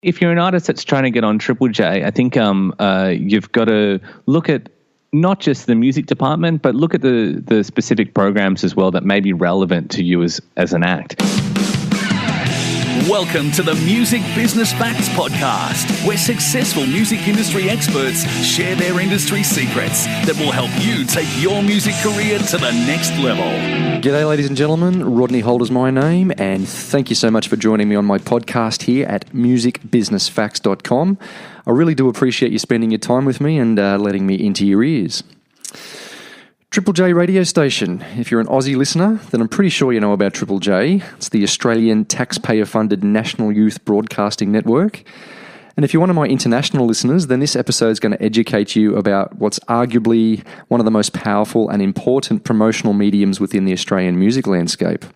If you're an artist that's trying to get on Triple J, I think you've got to look at not just the music department, but look at the specific programs as well that may be relevant to you as an act. Welcome to the Music Business Facts Podcast, where successful music industry experts share their industry secrets that will help you take your music career to the next level. G'day, ladies and gentlemen. Rodney Holder's my name, and thank you so much for joining me on my podcast here at musicbusinessfacts.com. I really do appreciate you spending your time with me and letting me into your ears. Triple J radio station. If you're an Aussie listener, then I'm pretty sure you know about Triple J. It's the Australian taxpayer-funded national youth broadcasting network. And if you're one of my international listeners, then this episode is going to educate you about what's arguably one of the most powerful and important promotional mediums within the Australian music landscape.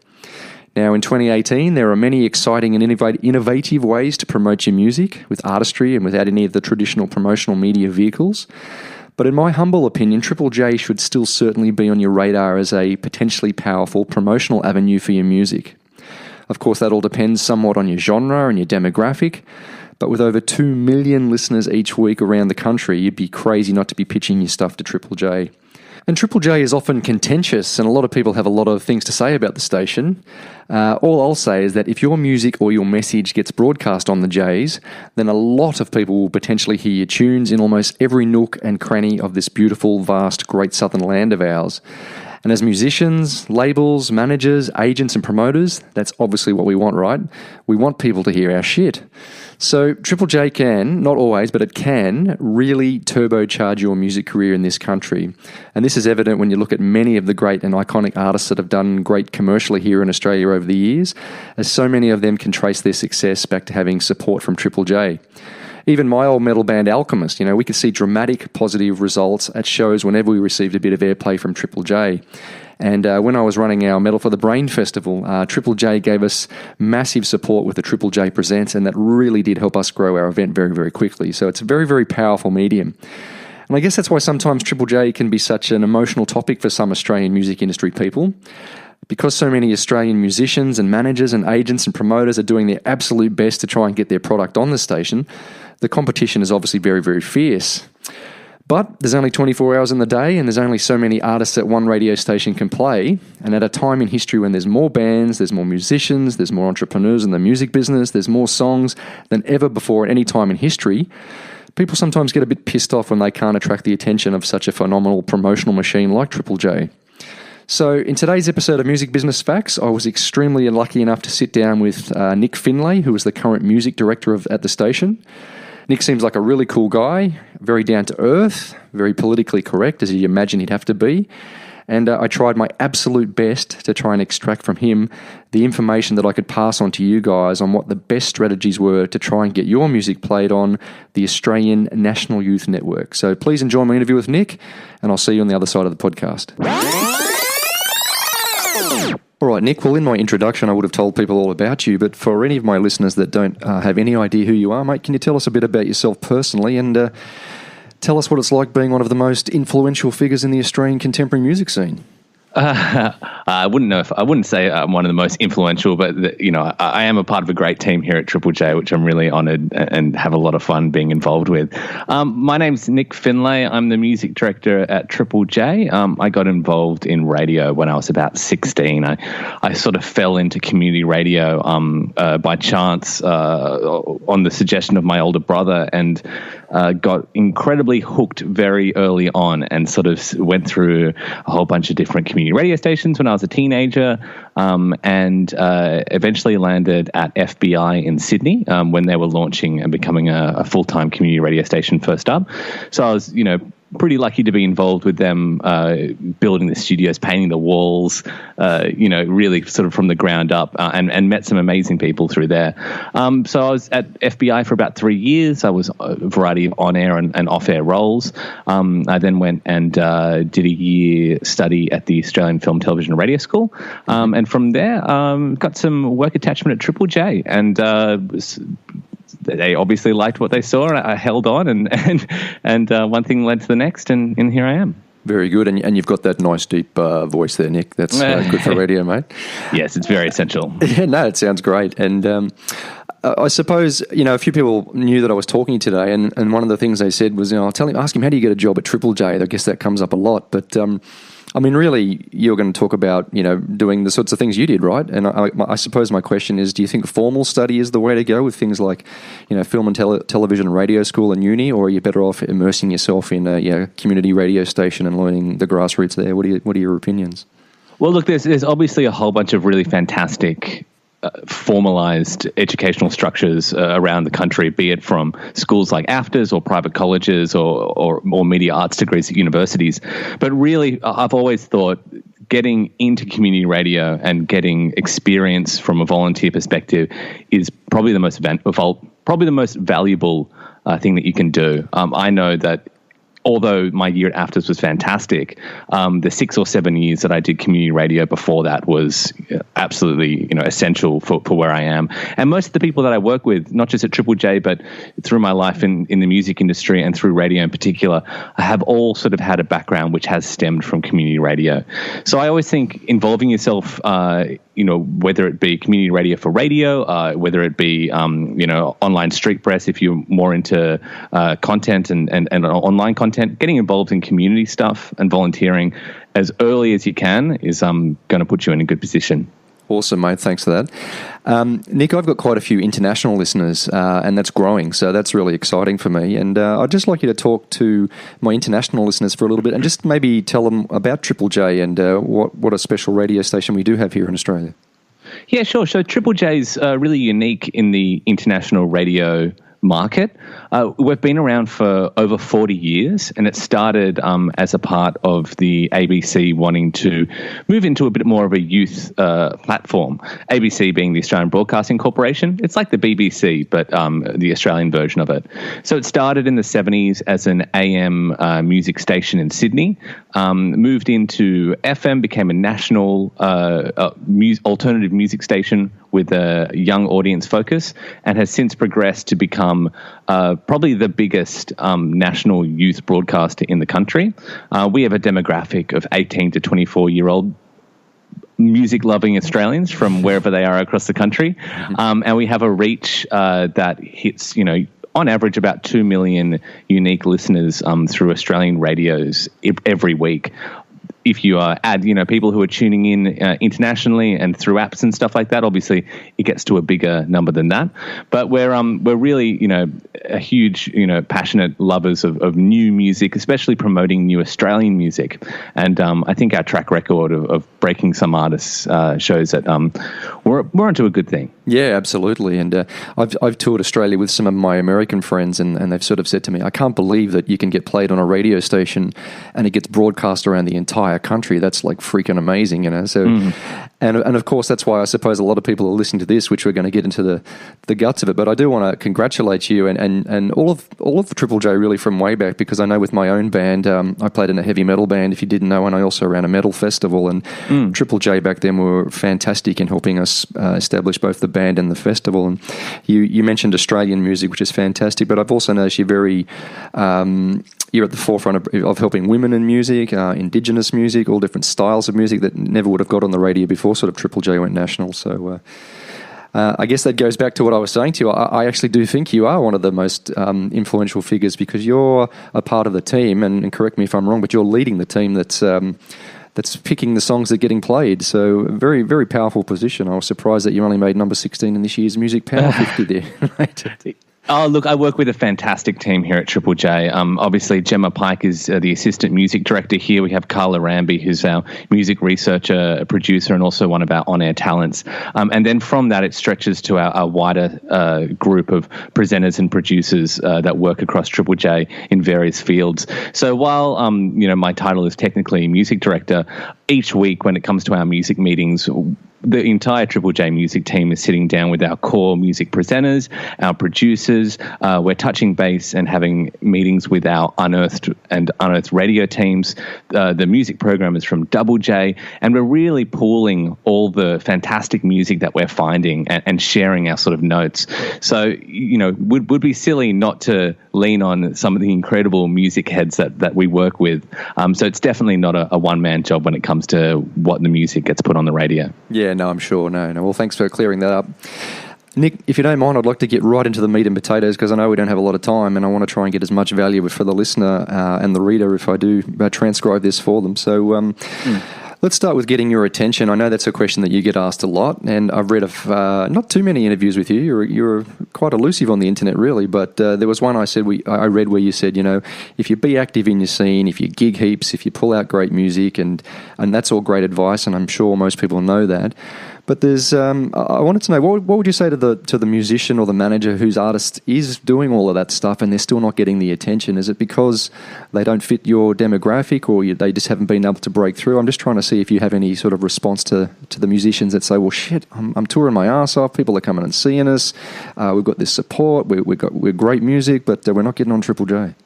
Now, in 2018, there are many exciting and innovative ways to promote your music with artistry and without any of the traditional promotional media vehicles. But in my humble opinion, Triple J should still certainly be on your radar as a potentially powerful promotional avenue for your music. Of course, that all depends somewhat on your genre and your demographic, but with over 2 million listeners each week around the country, you'd be crazy not to be pitching your stuff to Triple J. And Triple J is often contentious, and a lot of people have a lot of things to say about the station. All I'll say is that if your music or your message gets broadcast on the J's, then a lot of people will potentially hear your tunes in almost every nook and cranny of this beautiful, vast, great southern land of ours. And as musicians, labels, managers, agents and promoters, that's obviously what we want, right? We want people to hear our shit. So Triple J can, not always, but it can really turbocharge your music career in this country. And this is evident when you look at many of the great and iconic artists that have done great commercially here in Australia over the years, as so many of them can trace their success back to having support from Triple J. Even my old metal band Alchemist, we could see dramatic positive results at shows whenever we received a bit of airplay from Triple J. And when I was running our Metal for the Brain Festival, Triple J gave us massive support with the Triple J Presents, and that really did help us grow our event very, very quickly. So it's a very, very powerful medium. And I guess that's why sometimes Triple J can be such an emotional topic for some Australian music industry people. Because so many Australian musicians and managers and agents and promoters are doing their absolute best to try and get their product on the station, the competition is obviously very, very fierce. But there's only 24 hours in the day, and there's only so many artists that one radio station can play. And at a time in history when there's more bands, there's more musicians, there's more entrepreneurs in the music business, there's more songs than ever before at any time in history, people sometimes get a bit pissed off when they can't attract the attention of such a phenomenal promotional machine like Triple J. So in today's episode of Music Business Facts, I was extremely lucky enough to sit down with Nick Findlay, who is the current music director at the station. Nick seems like a really cool guy, very down to earth, very politically correct, as you imagine he'd have to be. And I tried my absolute best to try and extract from him the information that I could pass on to you guys on what the best strategies were to try and get your music played on the Australian National Youth Network. So please enjoy my interview with Nick, and I'll see you on the other side of the podcast. All right, Nick, well, in my introduction, I would have told people all about you, but for any of my listeners that don't have any idea who you are, mate, can you tell us a bit about yourself personally and tell us what it's like being one of the most influential figures in the Australian contemporary music scene? I wouldn't say I'm one of the most influential, but I am a part of a great team here at Triple J, which I'm really honoured and have a lot of fun being involved with. My name's Nick Findlay. I'm the music director at Triple J. I got involved in radio when I was about 16. I sort of fell into community radio by chance on the suggestion of my older brother, and got incredibly hooked very early on, and sort of went through a whole bunch of different community radio stations when I was a teenager, and eventually landed at FBI in Sydney when they were launching and becoming a full-time community radio station first up. So I was, pretty lucky to be involved with them, building the studios, painting the walls, really sort of from the ground up, and met some amazing people through there. So I was at FBI for about 3 years. I was a variety of on-air and off-air roles. I then went and did a year study at the Australian Film, Television and Radio School. And from there, got some work attachment at Triple J, and they obviously liked what they saw. I held on, and one thing led to the next, and here I am. Very good, and you've got that nice deep voice there, Nick. That's good for radio, mate. Yes, it's very essential. Yeah, no, it sounds great. And I suppose, a few people knew that I was talking to you today, and one of the things they said was, ask him, how do you get a job at Triple J? I guess that comes up a lot, but really, you're going to talk about, doing the sorts of things you did, right? And I suppose my question is, do you think formal study is the way to go with things like, film and television, radio school and uni, or are you better off immersing yourself in a community radio station and learning the grassroots there? What are your opinions? Well, look, there's obviously a whole bunch of really fantastic formalized educational structures around the country, be it from schools like AFTRS or private colleges or media arts degrees at universities. But really, I've always thought getting into community radio and getting experience from a volunteer perspective is probably the most valuable thing that you can do. I know that although my year at AFTRS was fantastic, the 6 or 7 years that I did community radio before that was absolutely, essential for where I am. And most of the people that I work with, not just at Triple J, but through my life in the music industry and through radio in particular, I have all sort of had a background which has stemmed from community radio. So I always think involving yourself, whether it be community radio for radio, whether it be, online street press, if you're more into content and online content, getting involved in community stuff and volunteering as early as you can is going to put you in a good position. Awesome, mate. Thanks for that. Nick, I've got quite a few international listeners, and that's growing, so that's really exciting for me. And I'd just like you to talk to my international listeners for a little bit and just maybe tell them about Triple J and what a special radio station we do have here in Australia. Yeah, sure. So Triple J's really unique in the international radio market. We've been around for over 40 years, and it started as a part of the ABC wanting to move into a bit more of a youth platform. ABC being the Australian Broadcasting Corporation. It's like the BBC, but the Australian version of it. So it started in the 70s as an AM music station in Sydney, moved into FM, became a national alternative music station with a young audience focus, and has since progressed to become probably the biggest national youth broadcaster in the country. We have a demographic of 18 to 24-year-old music-loving Australians from wherever they are across the country, and we have a reach that hits, on average about 2 million unique listeners through Australian radios every week. If you add, people who are tuning in internationally and through apps and stuff like that, obviously it gets to a bigger number than that. But we're really, a huge, passionate lovers of new music, especially promoting new Australian music. And I think our track record of breaking some artists shows that we're onto a good thing. Yeah, absolutely. And I've toured Australia with some of my American friends, and they've sort of said to me, I can't believe that you can get played on a radio station and it gets broadcast around the entire country. That's like freaking amazing, So, and of course, that's why I suppose a lot of people are listening to this, which we're going to get into the guts of it. But I do want to congratulate you and all of the Triple J really from way back, because I know with my own band, I played in a heavy metal band, if you didn't know, and I also ran a metal festival. And Triple J back then were fantastic in helping us establish both the band and the festival. And you mentioned Australian music, which is fantastic, but I've also noticed you're at the forefront of helping women in music, Indigenous music, all different styles of music that never would have got on the radio before sort of Triple J went national. So I guess that goes back to what I was saying to you. I actually do think you are one of the most influential figures, because you're a part of the team, and correct me if I'm wrong, but you're leading the team that's picking the songs that are getting played. So very, very powerful position. I was surprised that you only made number 16 in this year's Music Power 50 there. Oh, look, I work with a fantastic team here at Triple J. Obviously, Gemma Pike is the assistant music director here. We have Carla Ramby, who's our music researcher, a producer, and also one of our on-air talents. And then from that, it stretches to our wider group of presenters and producers that work across Triple J in various fields. So while, my title is technically music director, each week when it comes to our music meetings, the entire Triple J music team is sitting down with our core music presenters, our producers. We're touching base and having meetings with our unearthed radio teams, the music programmers from Double J, and we're really pooling all the fantastic music that we're finding and sharing our sort of notes. So, would be silly not to lean on some of the incredible music heads that we work with. So it's definitely not a one-man job when it comes to what the music gets put on the radio. Yeah, no, I'm sure. No. Well, thanks for clearing that up. Nick, if you don't mind, I'd like to get right into the meat and potatoes because I know we don't have a lot of time and I want to try and get as much value for the listener and the reader if I do transcribe this for them. So let's start with getting your attention. I know that's a question that you get asked a lot, and I've read of not too many interviews with you. You're quite elusive on the internet, really, but there was one I read where you said, if you be active in your scene, if you gig heaps, if you pull out great music, and that's all great advice, and I'm sure most people know that. But there's, I wanted to know, what would you say to the musician or the manager whose artist is doing all of that stuff and they're still not getting the attention? Is it because they don't fit your demographic, or they just haven't been able to break through? I'm just trying to see if you have any sort of response to the musicians that say, well, shit, I'm touring my ass off, people are coming and seeing us, we've got this support, we're great music, but we're not getting on Triple J.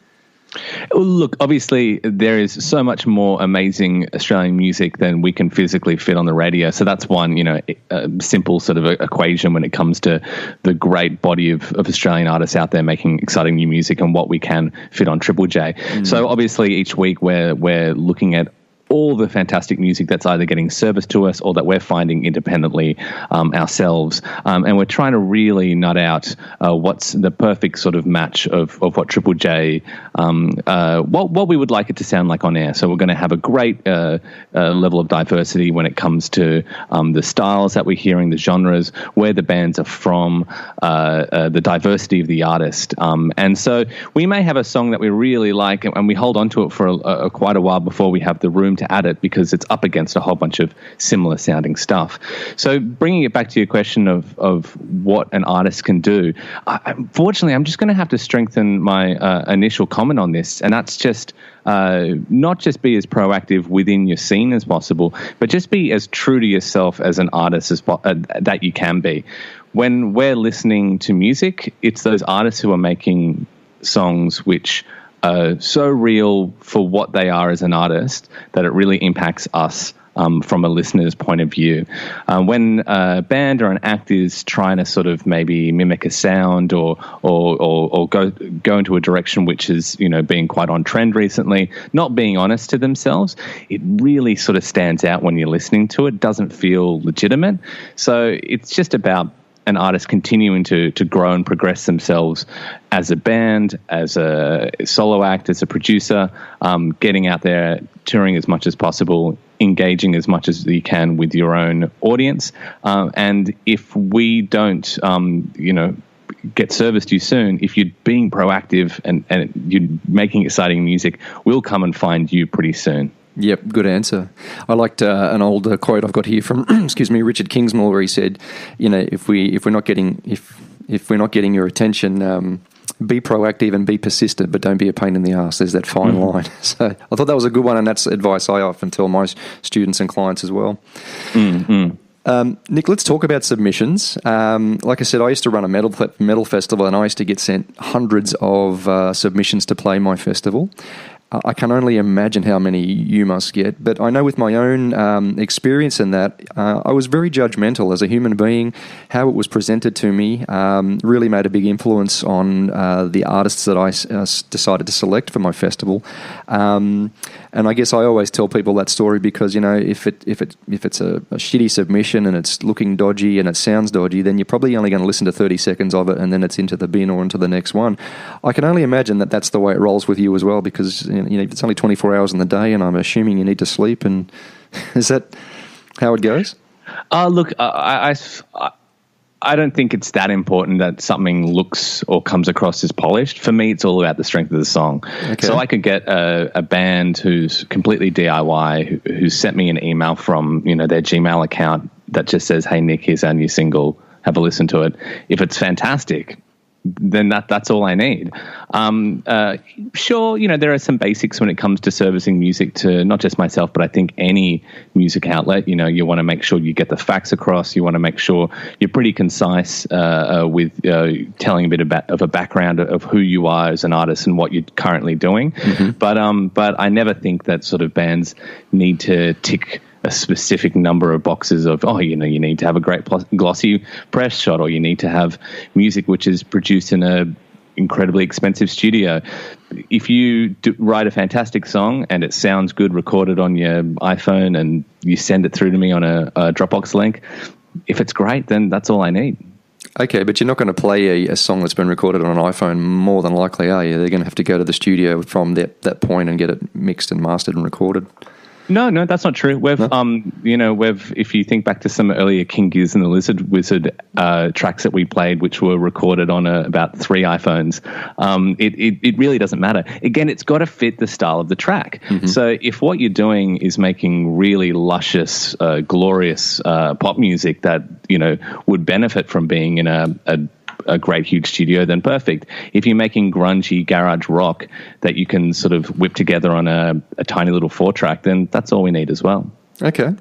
Look, obviously, there is so much more amazing Australian music than we can physically fit on the radio. So that's one, simple sort of equation when it comes to the great body of Australian artists out there making exciting new music and what we can fit on Triple J. So obviously, each week we're looking at all the fantastic music that's either getting serviced to us or that we're finding independently ourselves. And we're trying to really nut out what's the perfect sort of match of what Triple J, what we would like it to sound like on air. So we're going to have a great level of diversity when it comes to the styles that we're hearing, the genres, where the bands are from, the diversity of the artist. And so we may have a song that we really like and we hold on to it for quite a while before we have the room to add it because it's up against a whole bunch of similar sounding stuff. So bringing it back to your question of what an artist can do, unfortunately, I'm just going to have to strengthen my initial comment on this, and that's just not just be as proactive within your scene as possible, but just be as true to yourself as an artist as that you can be. When we're listening to music, it's those artists who are making songs which so real for what they are as an artist that it really impacts us from a listener's point of view. When a band or an act is trying to sort of maybe mimic a sound or go into a direction which is, being quite on trend recently, not being honest to themselves, it really sort of stands out when you're listening to it. It doesn't feel legitimate. So it's just about an artist continuing to grow and progress themselves as a band, as a solo act, as a producer, getting out there, touring as much as possible, engaging as much as you can with your own audience. And if we don't, get service to you soon, if you're being proactive and you're making exciting music, we'll come and find you pretty soon. Yep, good answer. I liked an old quote I've got here from Richard Kingsmill, where he said, if we're not getting your attention, be proactive and be persistent, but don't be a pain in the ass. There's that fine line. So I thought that was a good one, and that's advice I often tell my students and clients as well. Nick, let's talk about submissions. Like I said, I used to run a metal festival, and I used to get sent hundreds of submissions to play my festival. I can only imagine how many you must get, but I know with my own experience in that, I was very judgmental as a human being. How it was presented to me really made a big influence on the artists that I decided to select for my festival. And I guess I always tell people that story because, if it's a shitty submission and it's looking dodgy and it sounds dodgy, then you're probably only going to listen to 30 seconds of it and then it's into the bin or into the next one. I can only imagine that that's the way it rolls with you as well, because it's only 24 hours in the day and I'm assuming you need to sleep. And is that how it goes? Look, I don't think it's that important that something looks or comes across as polished. For me, it's all about the strength of the song. Okay. So I could get a band who's completely DIY, who sent me an email from their Gmail account that just says, "Hey Nick, here's our new single. Have a listen to it." If it's fantastic, then that's all I need. Sure, there are some basics when it comes to servicing music to not just myself, but I think any music outlet. You want to make sure you get the facts across. You want to make sure you're pretty concise with telling a bit of a background of who you are as an artist and what you're currently doing. But I never think that sort of bands need to tick a specific number of boxes of, you need to have a great glossy press shot, or you need to have music which is produced in a incredibly expensive studio. If you write a fantastic song and it sounds good recorded on your iPhone and you send it through to me on a Dropbox link, if it's great, then that's all I need. Okay, but you're not going to play a song that's been recorded on an iPhone more than likely, are you? They're going to have to go to the studio from that point and get it mixed and mastered and recorded. No, that's not true. If you think back to some earlier King Giz and the Lizard Wizard tracks that we played, which were recorded on about 3 iPhones, it really doesn't matter. Again, it's got to fit the style of the track. Mm-hmm. So if what you're doing is making really luscious, glorious pop music that would benefit from being in a great huge studio, then perfect. If you're making grungy garage rock that you can sort of whip together on a tiny little 4-track, then that's all we need as well. Okay.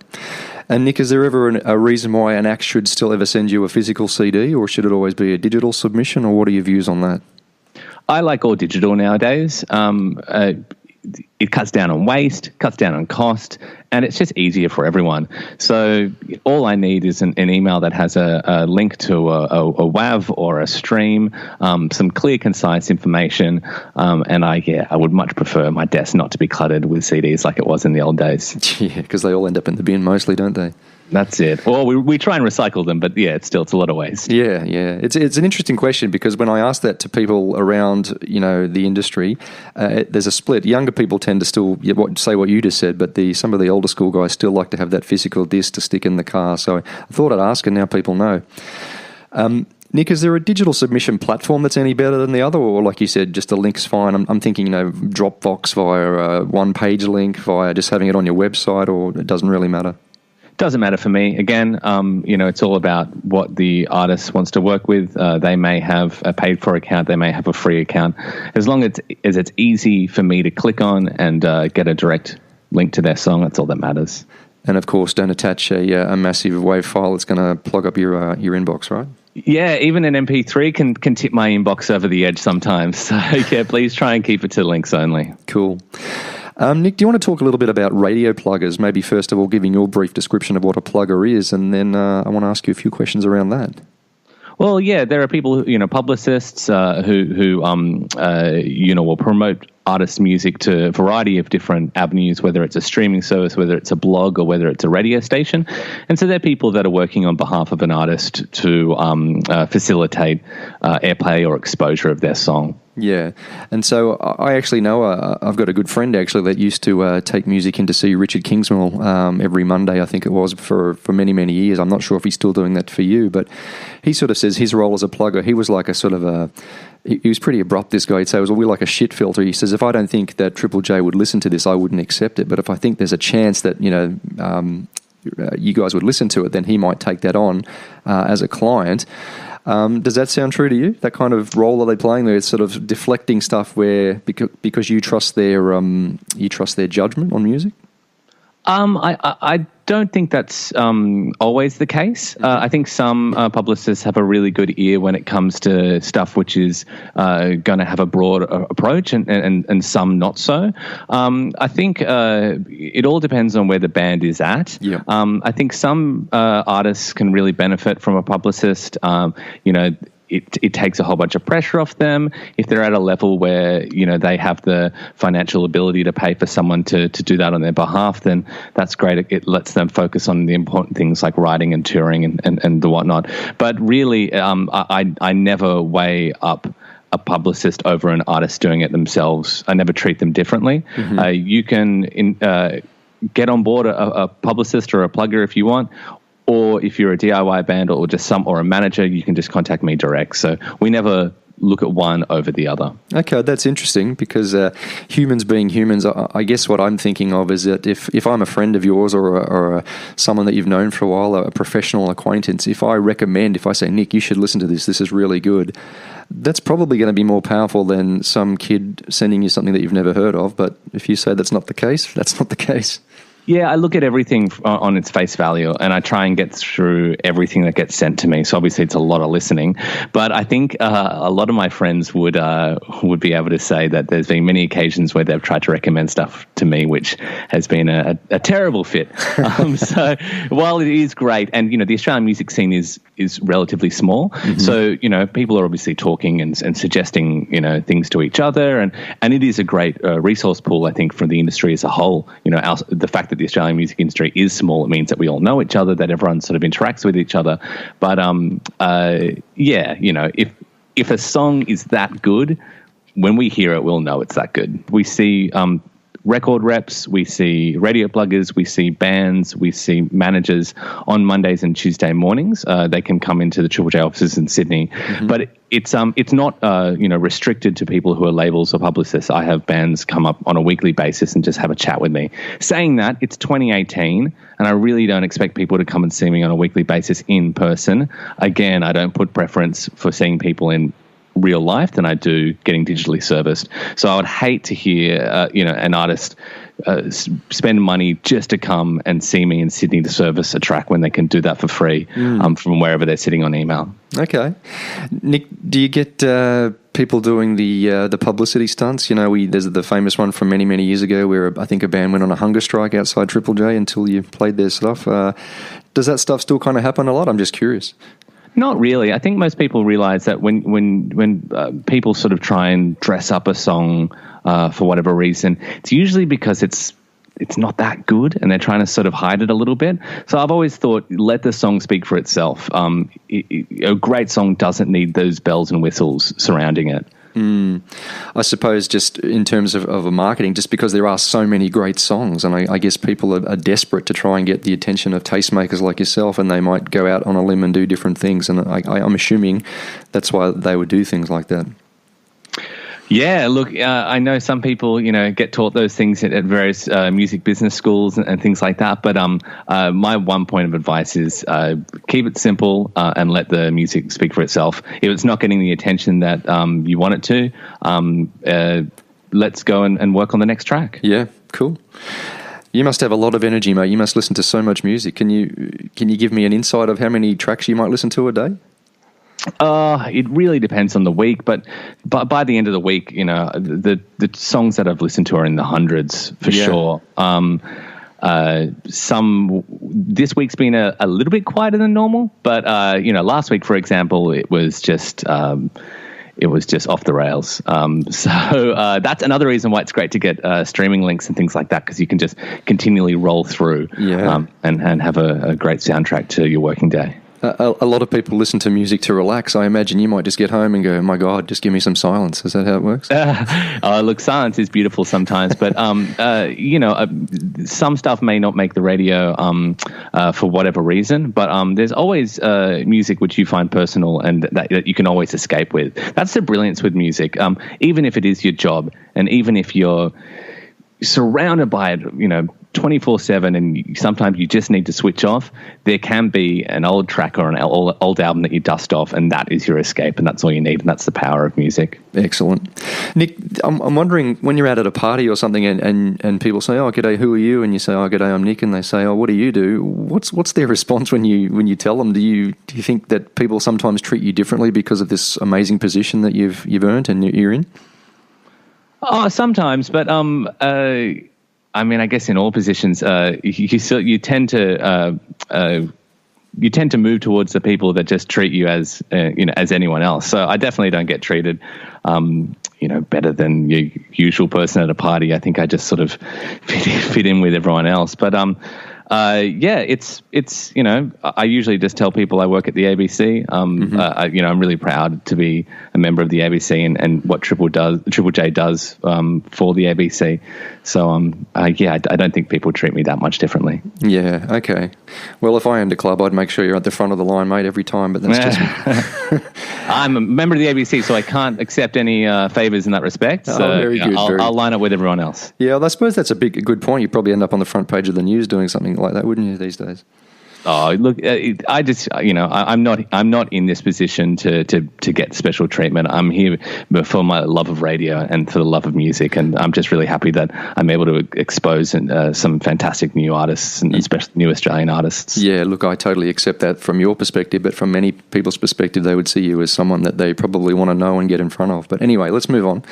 And Nick, is there ever a reason why an act should still ever send you a physical CD, or should it always be a digital submission, or what are your views on that? I like all digital nowadays. It cuts down on waste, cuts down on cost, and it's just easier for everyone. So all I need is an email that has a link to a WAV or a stream, some clear, concise information, and I would much prefer my desk not to be cluttered with CDs like it was in the old days. Yeah, because they all end up in the bin mostly, don't they? That's it. Well, we try and recycle them, but yeah, it's a lot of waste. Yeah. It's an interesting question, because when I ask that to people around, the industry, there's a split. Younger people tend to still say what you just said, but some of the older school guys still like to have that physical disc to stick in the car. So I thought I'd ask, and now people know. Nick, is there a digital submission platform that's any better than the other, or like you said, just a link's fine? I'm thinking, Dropbox via a one-page link, via just having it on your website, or it doesn't really matter? Doesn't matter for me. Again, it's all about what the artist wants to work with. They may have a paid-for account. They may have a free account. As long as it's easy for me to click on and get a direct link to their song, that's all that matters. And of course, don't attach a massive WAV file that's going to plug up your inbox, right? Yeah, even an MP3 can tip my inbox over the edge sometimes. So yeah, please try and keep it to links only. Cool. Nick, do you want to talk a little bit about radio pluggers? Maybe first of all, giving your brief description of what a plugger is, and then I want to ask you a few questions around that. Well, yeah, there are people, publicists who will promote artists' music to a variety of different avenues, whether it's a streaming service, whether it's a blog, or whether it's a radio station. And so they're people that are working on behalf of an artist to facilitate airplay or exposure of their song. Yeah, and so I actually know I've got a good friend actually that used to take music in to see Richard Kingsmill every Monday, I think it was, for many, many years. I'm not sure if he's still doing that for you, but he sort of says his role as a plugger, he was like he was pretty abrupt, this guy. He'd say, we're like a shit filter. He says, if I don't think that Triple J would listen to this, I wouldn't accept it. But if I think there's a chance that, you guys would listen to it, then he might take that on as a client. Does that sound true to you? That kind of role are they playing there? It's sort of deflecting stuff where because you trust their judgment on music. I don't think that's always the case. I think some publicists have a really good ear when it comes to stuff which is going to have a broad approach, and some not so. I think it all depends on where the band is at. Yeah. I think some artists can really benefit from a publicist. It takes a whole bunch of pressure off them. If they're at a level where, they have the financial ability to pay for someone to do that on their behalf, then that's great. It lets them focus on the important things like writing and touring and the whatnot. But really, I never weigh up a publicist over an artist doing it themselves. I never treat them differently. Mm-hmm. You can get on board a publicist or a plugger if you want. Or if you're a DIY band or a manager, you can just contact me direct. So we never look at one over the other. Okay, that's interesting because humans being humans, I guess what I'm thinking of is that if I'm a friend of yours or someone that you've known for a while, a professional acquaintance, if I say, Nick, you should listen to this is really good, that's probably going to be more powerful than some kid sending you something that you've never heard of. But if you say that's not the case, that's not the case. Yeah, I look at everything on its face value, and I try and get through everything that gets sent to me. So obviously, it's a lot of listening. But I think a lot of my friends would be able to say that there's been many occasions where they've tried to recommend stuff to me, which has been a terrible fit. So while it is great, and the Australian music scene is relatively small, mm-hmm. So people are obviously talking and suggesting things to each other, and it is a great resource pool, I think, for the industry as a whole. The fact that that the Australian music industry is small. It means that we all know each other, that everyone sort of interacts with each other. But if a song is that good, when we hear it, we'll know it's that good. We see record reps, we see radio pluggers, we see bands, we see managers on Mondays and Tuesday mornings. They can come into the Triple J offices in Sydney, but it's not restricted to people who are labels or publicists. I have bands come up on a weekly basis and just have a chat with me. Saying that, it's 2018, and I really don't expect people to come and see me on a weekly basis in person. Again, I don't put preference for seeing people in real life than I do getting digitally serviced. So I would hate to hear, an artist spend money just to come and see me in Sydney to service a track when they can do that for free from wherever they're sitting on email. Okay. Nick, do you get people doing the publicity stunts? There's the famous one from many, many years ago where I think a band went on a hunger strike outside Triple J until you played their stuff. Does that stuff still kind of happen a lot? I'm just curious. Not really. I think most people realize that when people sort of try and dress up a song for whatever reason, it's usually because it's not that good and they're trying to sort of hide it a little bit. So I've always thought, let the song speak for itself. A great song doesn't need those bells and whistles surrounding it. I suppose just in terms of a marketing, just because there are so many great songs, and I guess people are desperate to try and get the attention of tastemakers like yourself, and they might go out on a limb and do different things, and I'm assuming that's why they would do things like that. Yeah, look, I know some people, get taught those things at various music business schools and things like that. But my one point of advice is keep it simple and let the music speak for itself. If it's not getting the attention that you want it to, let's go and work on the next track. Yeah, cool. You must have a lot of energy, mate. You must listen to so much music. Can you give me an insight of how many tracks you might listen to a day? It really depends on the week, but by the end of the week, the songs that I've listened to are in the hundreds for sure. This week's been a little bit quieter than normal, but last week, for example, it was just off the rails. So that's another reason why it's great to get streaming links and things like that, because you can just continually roll through and have a great soundtrack to your working day. A lot of people listen to music to relax. I imagine you might just get home and go, my God, just give me some silence. Is that how it works? Look, silence is beautiful sometimes, but, some stuff may not make the radio for whatever reason, but there's always music which you find personal and that you can always escape with. That's the brilliance with music. Even if it is your job and even if you're surrounded by it, 24/7, and sometimes you just need to switch off, there can be an old track or an old album that you dust off, and that is your escape, and that's all you need, and that's the power of music. Excellent. Nick, I'm wondering, when you're out at a party or something and people say, oh, g'day, who are you? And you say, oh, g'day, I'm Nick, and they say, oh, what do you do? What's their response when you tell them? Do you think that people sometimes treat you differently because of this amazing position that you've earned and you're in? Oh, sometimes, but I guess in all positions, you tend to move towards the people that just treat you as as anyone else. So I definitely don't get treated better than your usual person at a party. I think I just sort of fit in with everyone else. But it's I usually just tell people I work at the ABC. I'm really proud to be a member of the ABC and what Triple J does for the ABC. So I don't think people treat me that much differently. Yeah. Okay. Well, if I owned a club, I'd make sure you're at the front of the line, mate, every time. But that's just me. I'm a member of the ABC, so I can't accept any favors in that respect. So very good. I'll line up with everyone else. Yeah, well, I suppose that's a good point. You probably end up on the front page of the news doing something like that, wouldn't you, these days? Oh, look, I just, I'm not in this position to get special treatment. I'm here for my love of radio and for the love of music, and I'm just really happy that I'm able to expose some fantastic new artists, and especially new Australian artists. Yeah, look, I totally accept that from your perspective, but from many people's perspective, they would see you as someone that they probably want to know and get in front of. But anyway, let's move on.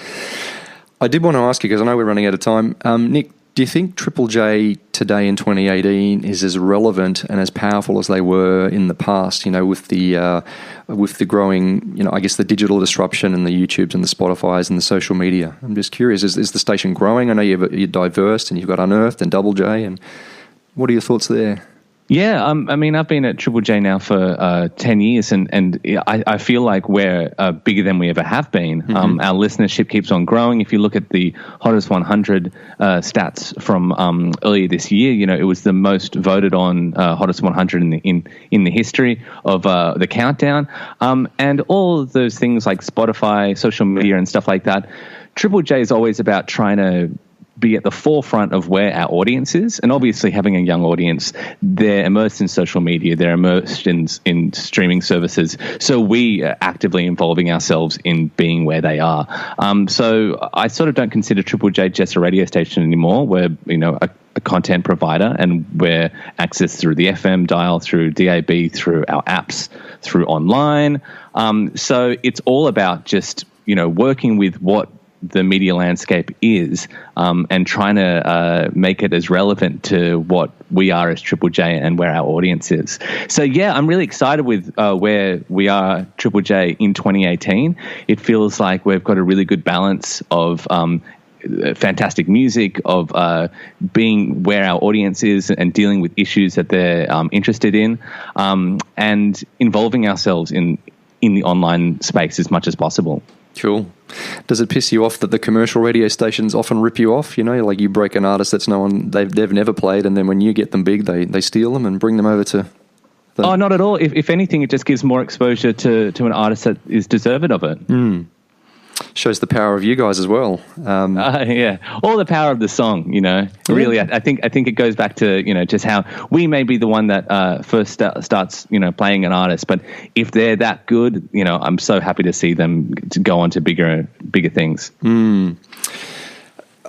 I did want to ask you, because I know we're running out of time, Nick, do you think Triple J today in 2018 is as relevant and as powerful as they were in the past? With the growing, I guess the digital disruption and the YouTubes and the Spotifys and the social media. I'm just curious: is the station growing? I know you're diverse and you've got Unearthed and Double J and. What are your thoughts there? Yeah, I mean, I've been at Triple J now for 10 years, and I feel like we're bigger than we ever have been. Our listenership keeps on growing. If you look at the Hottest 100 stats from earlier this year, it was the most voted on Hottest 100 in the history of the countdown. And all of those things like Spotify, social media, and stuff like that. Triple J is always about trying to be at the forefront of where our audience is, and obviously having a young audience, they're immersed in social media, they're immersed in streaming services, so we are actively involving ourselves in being where they are. So I sort of don't consider Triple J just a radio station anymore. We're a content provider, and we're accessed through the FM dial, through DAB, through our apps, through online. So it's all about just working with what the media landscape is, and trying to make it as relevant to what we are as Triple J and where our audience is. So yeah, I'm really excited with where we are, Triple J, in 2018. It feels like we've got a really good balance of fantastic music, of being where our audience is and dealing with issues that they're interested in, and involving ourselves in the online space as much as possible. Cool. Does it piss you off that the commercial radio stations often rip you off? Like you break an artist that's they've never played, and then when you get them big, they steal them and bring them over to... Oh, not at all. If anything, it just gives more exposure to an artist that is deserving of it. Shows the power of you guys as well. Yeah, all the power of the song. Really, I think it goes back to just how we may be the one that first starts playing an artist, but if they're that good, I'm so happy to see them to go on to bigger things.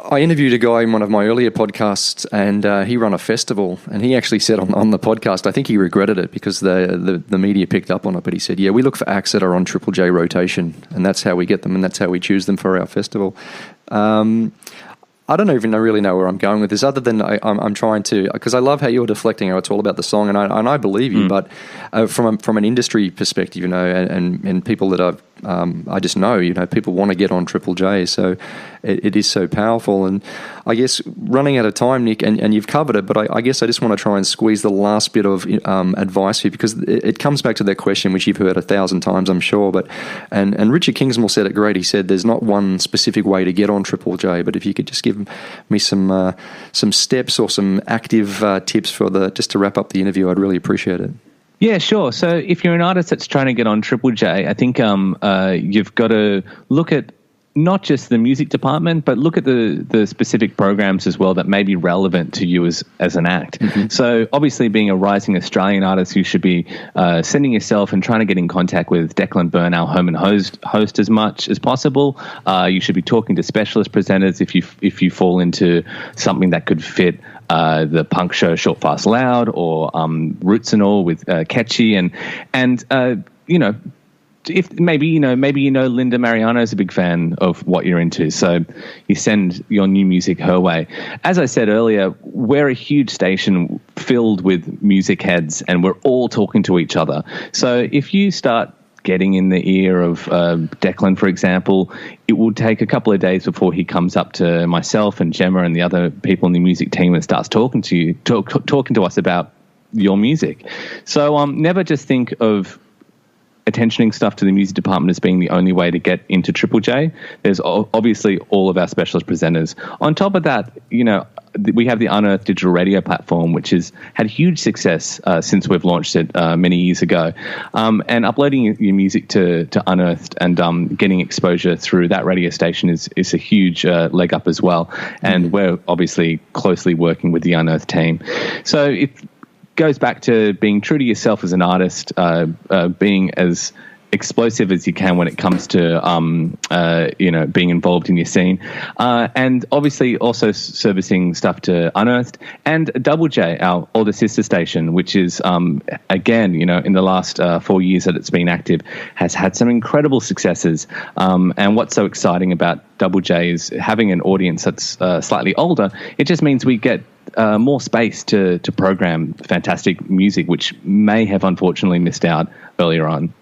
I interviewed a guy in one of my earlier podcasts, and he ran a festival, and he actually said on the podcast, I think he regretted it because the media picked up on it, but he said, yeah, we look for acts that are on Triple J rotation, and that's how we get them, and that's how we choose them for our festival. I don't even really know where I'm going with this, other than I'm trying to, because I love how you're deflecting how it's all about the song, and I believe you, but from an industry perspective, and people that I just know, people want to get on Triple J, so it is so powerful. And I guess running out of time, Nick, and you've covered it, but I guess I just want to try and squeeze the last bit of advice here, because it comes back to that question which you've heard 1,000 times, I'm sure. But and Richard Kingsmore said it great. He said there's not one specific way to get on Triple J, but if you could just give me some steps or some active tips for just to wrap up the interview, I'd really appreciate it. Yeah, sure. So if you're an artist that's trying to get on Triple J, I think you've got to look at not just the music department, but look at the specific programs as well that may be relevant to you as an act. So obviously, being a rising Australian artist, you should be sending yourself and trying to get in contact with Declan Byrne, our home and host as much as possible. You should be talking to specialist presenters if you fall into something that could fit the punk show Short Fast Loud, or Roots and All with Catchy, and if maybe Linda Mariano is a big fan of what you're into, so you send your new music her way. As I said earlier, we're a huge station filled with music heads, and we're all talking to each other. So if you start getting in the ear of Declan, for example, it will take a couple of days before he comes up to myself and Gemma and the other people in the music team and starts talking to us about your music. So never just think of attentioning stuff to the music department as being the only way to get into Triple J. There's obviously all of our specialist presenters. On top of that, we have the Unearthed digital radio platform, which has had huge success since we've launched it many years ago. And uploading your music to Unearthed and getting exposure through that radio station is a huge leg up as well. And we're obviously closely working with the Unearthed team. So it goes back to being true to yourself as an artist, being as explosive as you can when it comes to being involved in your scene, and obviously also servicing stuff to Unearthed and Double J, our older sister station, which is again, in the last 4 years that it's been active, has had some incredible successes. And what's so exciting about Double J is having an audience that's slightly older. It just means we get more space to program fantastic music, which may have unfortunately missed out earlier on.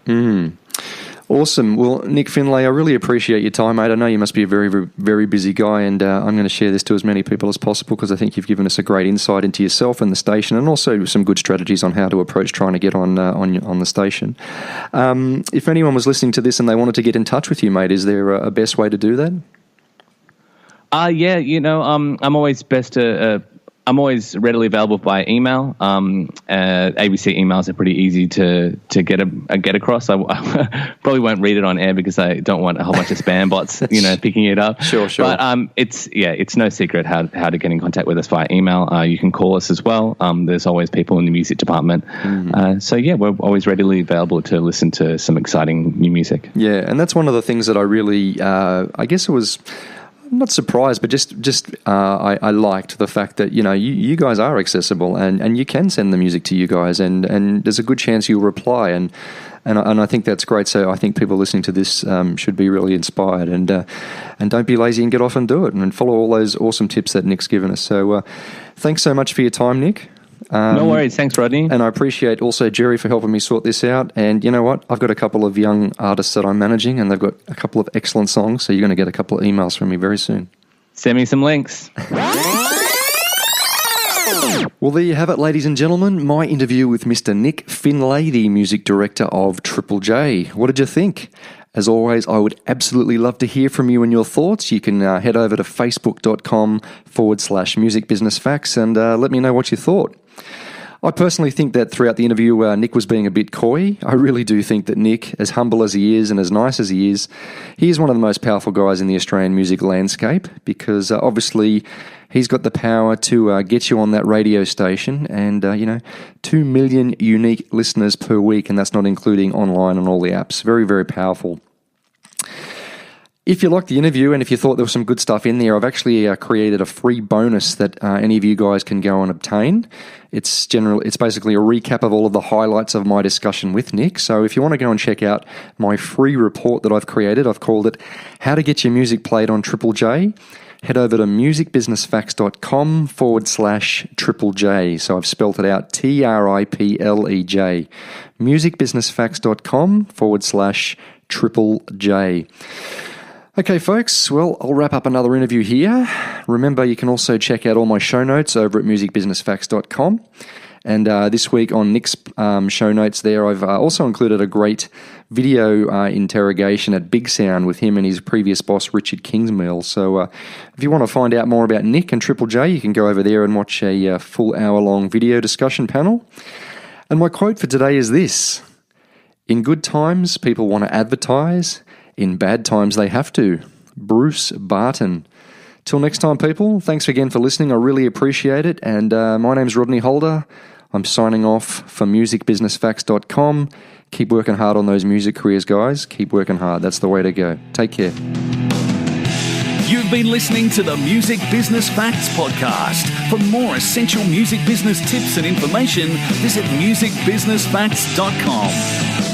Awesome. Well, Nick Findlay, I really appreciate your time, mate. I know you must be a very, very, very busy guy, and I'm going to share this to as many people as possible because I think you've given us a great insight into yourself and the station, and also some good strategies on how to approach trying to get on the station. If anyone was listening to this and they wanted to get in touch with you, mate, is there a best way to do that? Yeah, I'm always I'm always readily available by email. ABC emails are pretty easy to get across. I probably won't read it on air because I don't want a whole bunch of spam bots, picking it up. Sure. But it's no secret how to get in contact with us via email. You can call us as well. There's always people in the music department. We're always readily available to listen to some exciting new music. Yeah, and that's one of the things that I really, I guess it was. I'm not surprised, but just I liked the fact that you guys are accessible and you can send the music to you guys and there's a good chance you'll reply and I think that's great. So I think people listening to this should be really inspired and don't be lazy and get off and do it and follow all those awesome tips that Nick's given us. So thanks so much for your time, Nick. No worries. Thanks, Rodney. And I appreciate also Jerry for helping me sort this out. And you know what? I've got a couple of young artists that I'm managing and they've got a couple of excellent songs. So you're going to get a couple of emails from me very soon. Send me some links. Well, there you have it, ladies and gentlemen. My interview with Mr. Nick Findlay, the music director of Triple J. What did you think? As always, I would absolutely love to hear from you and your thoughts. You can head over to facebook.com/musicbusinessfacts and let me know what you thought. I personally think that throughout the interview, Nick was being a bit coy. I really do think that Nick, as humble as he is and as nice as he is one of the most powerful guys in the Australian music landscape because obviously he's got the power to get you on that radio station and, 2 million unique listeners per week, and that's not including online and all the apps. Very, very powerful. If you liked the interview and if you thought there was some good stuff in there, I've actually created a free bonus that any of you guys can go and obtain. It's basically a recap of all of the highlights of my discussion with Nick. So if you want to go and check out my free report that I've created, I've called it How to Get Your Music Played on Triple J. Head over to musicbusinessfacts.com/Triple J. So I've spelt it out TRIPLEJ. musicbusinessfacts.com/Triple J. Okay, folks, well, I'll wrap up another interview here. Remember, you can also check out all my show notes over at musicbusinessfacts.com. And this week on Nick's show notes there, I've also included a great video interrogation at Big Sound with him and his previous boss, Richard Kingsmill. So if you want to find out more about Nick and Triple J, you can go over there and watch a full hour-long video discussion panel. And my quote for today is this: "In good times, people want to advertise. In bad times, they have to." Bruce Barton. Till next time, people, thanks again for listening. I really appreciate it. And my name's Rodney Holder. I'm signing off for musicbusinessfacts.com. Keep working hard on those music careers, guys. Keep working hard. That's the way to go. Take care. You've been listening to the Music Business Facts podcast. For more essential music business tips and information, visit musicbusinessfacts.com.